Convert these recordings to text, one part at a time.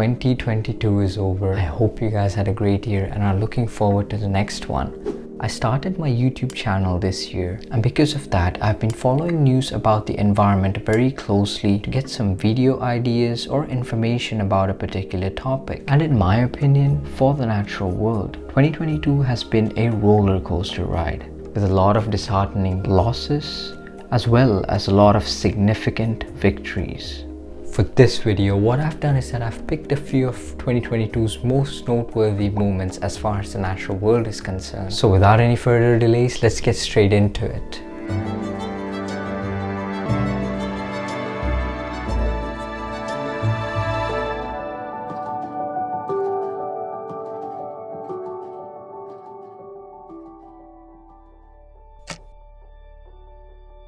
2022 is over. I hope you guys had a great year and are looking forward to the next one. I started my YouTube channel this year, and because of that, I've been following news about the environment very closely to get some video ideas or information about a particular topic. And in my opinion, for the natural world, 2022 has been a roller coaster ride with a lot of disheartening losses as well as a lot of significant victories. For this video, what I've done is that I've picked a few of 2022's most noteworthy moments as far as the natural world is concerned. So without any further delays, let's get straight into it.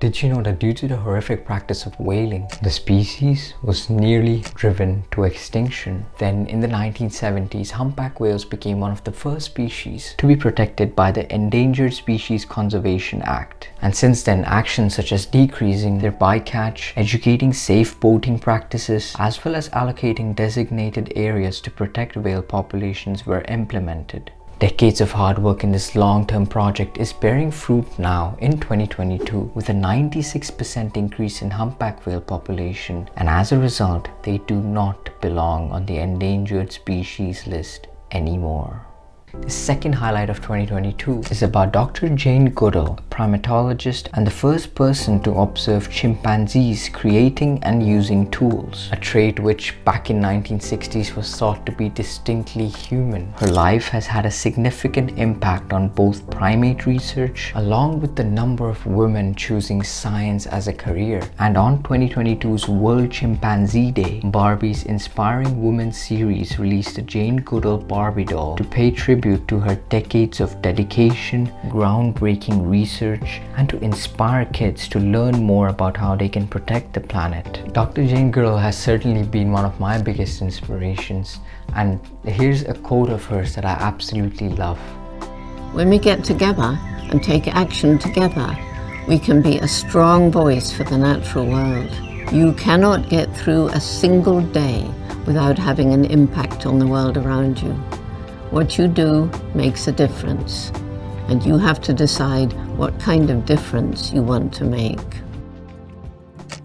Did you know that due to the horrific practice of whaling, the species was nearly driven to extinction? Then in the 1970s, humpback whales became one of the first species to be protected by the Endangered Species Conservation Act. And since then, actions such as decreasing their bycatch, educating safe boating practices, as well as allocating designated areas to protect whale populations were implemented. Decades of hard work in this long-term project is bearing fruit now in 2022 with a 96% increase in humpback whale population, and as a result, they do not belong on the endangered species list anymore. The second highlight of 2022 is about Dr. Jane Goodall, a primatologist and the first person to observe chimpanzees creating and using tools, a trait which back in 1960s was thought to be distinctly human. Her life has had a significant impact on both primate research along with the number of women choosing science as a career. And on 2022's World Chimpanzee Day, Barbie's Inspiring Women series released a Jane Goodall Barbie doll to pay tribute to her decades of dedication, groundbreaking research, and to inspire kids to learn more about how they can protect the planet. Dr. Jane Goodall has certainly been one of my biggest inspirations, and here's a quote of hers that I absolutely love. When we get together and take action together, we can be a strong voice for the natural world. You cannot get through a single day without having an impact on the world around you. What you do makes a difference, and you have to decide what kind of difference you want to make.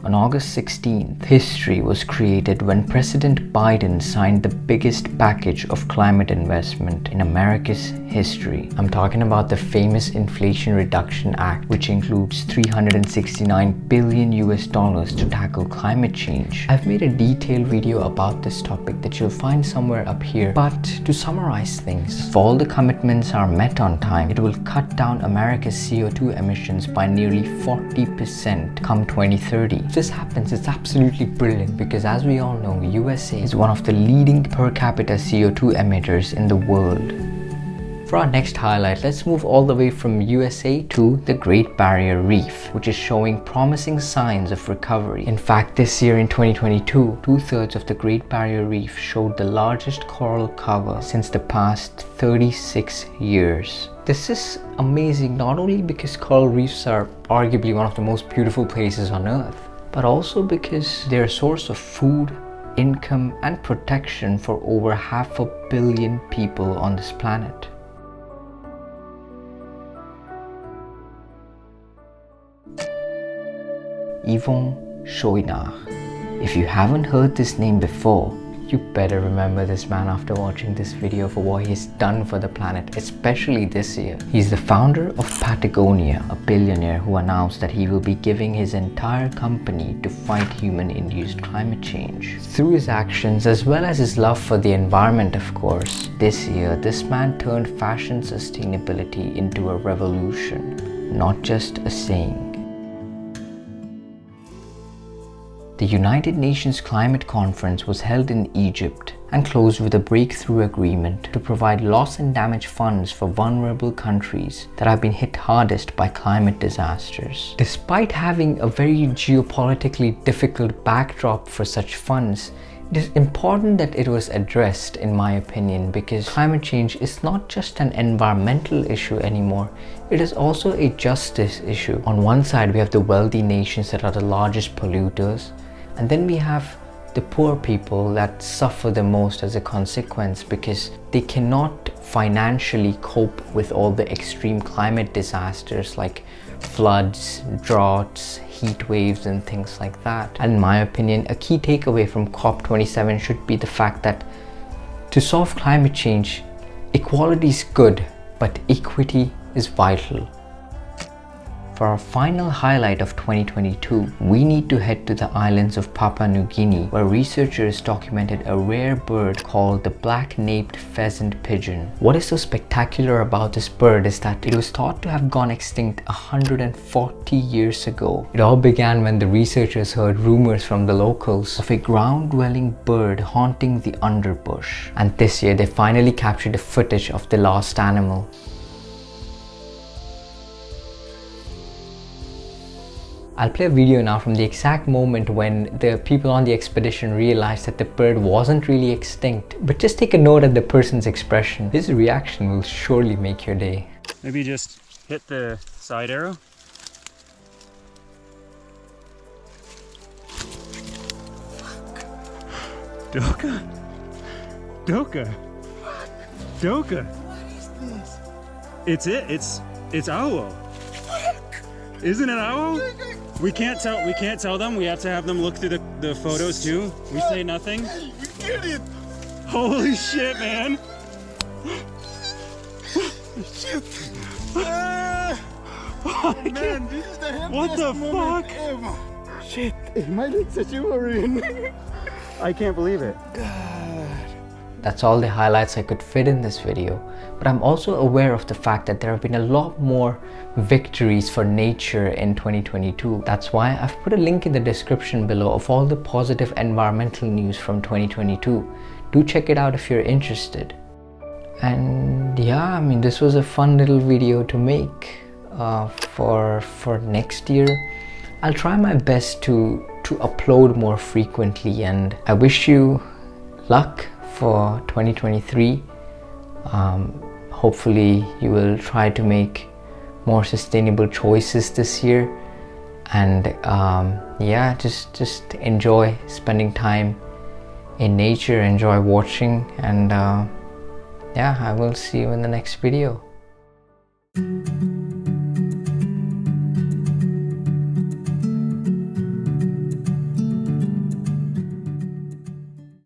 On August 16th, history was created when President Biden signed the biggest package of climate investment in America's history. I'm talking about the famous Inflation Reduction Act, which includes $369 billion to tackle climate change. I've made a detailed video about this topic that you'll find somewhere up here, but to summarize things, if all the commitments are met on time, it will cut down America's CO2 emissions by nearly 40% come 2030. If this happens, it's absolutely brilliant because, as we all know, USA is one of the leading per capita CO2 emitters in the world. For our next highlight, let's move all the way from USA to the Great Barrier Reef, which is showing promising signs of recovery. In fact, this year in 2022, 2/3 of the Great Barrier Reef showed the largest coral cover since the past 36 years. This is amazing not only because coral reefs are arguably one of the most beautiful places on Earth, but also because they're a source of food, income, and protection for over 500 million people on this planet. Yvon Chouinard. If you haven't heard this name before, you better remember this man after watching this video for what he's done for the planet, especially this year. He's the founder of Patagonia, a billionaire who announced that he will be giving his entire company to fight human-induced climate change. Through his actions, as well as his love for the environment, of course, this year, this man turned fashion sustainability into a revolution, not just a saying. The United Nations Climate Conference was held in Egypt and closed with a breakthrough agreement to provide loss and damage funds for vulnerable countries that have been hit hardest by climate disasters. Despite having a very geopolitically difficult backdrop for such funds, it is important that it was addressed, in my opinion, because climate change is not just an environmental issue anymore, it is also a justice issue. On one side, we have the wealthy nations that are the largest polluters, and then we have the poor people that suffer the most as a consequence, because they cannot financially cope with all the extreme climate disasters like floods, droughts, heat waves and things like that. And in my opinion, a key takeaway from COP27 should be the fact that to solve climate change, equality is good, but equity is vital. For our final highlight of 2022, we need to head to the islands of Papua New Guinea, where researchers documented a rare bird called the black-naped pheasant-pigeon. What is so spectacular about this bird is that it was thought to have gone extinct 140 years ago. It all began when the researchers heard rumors from the locals of a ground-dwelling bird haunting the underbush. And this year they finally captured the footage of the lost animal. I'll play a video now from the exact moment when the people on the expedition realized that the bird wasn't really extinct. But just take a note of the person's expression. His reaction will surely make your day. Maybe just hit the side arrow. Doka? Doka? Doka? What is this? It's owl. Isn't it owl? We can't tell them. We have to have them look through the photos too. We say nothing. Hey, we get it! Holy shit, man! Shit! Man, this is the happiest what the moment fuck? ever. Shit, my legs are shivering. I can't believe it. That's all the highlights I could fit in this video, but I'm also aware of the fact that there have been a lot more victories for nature in 2022. That's why I've put a link in the description below of all the positive environmental news from 2022. Do check it out if you're interested. And yeah, I mean, this was a fun little video to make for next year. I'll try my best to upload more frequently, and I wish you luck for 2023. Hopefully you will try to make more sustainable choices this year, and yeah, just enjoy spending time in nature, enjoy watching, and yeah, I will see you in the next video.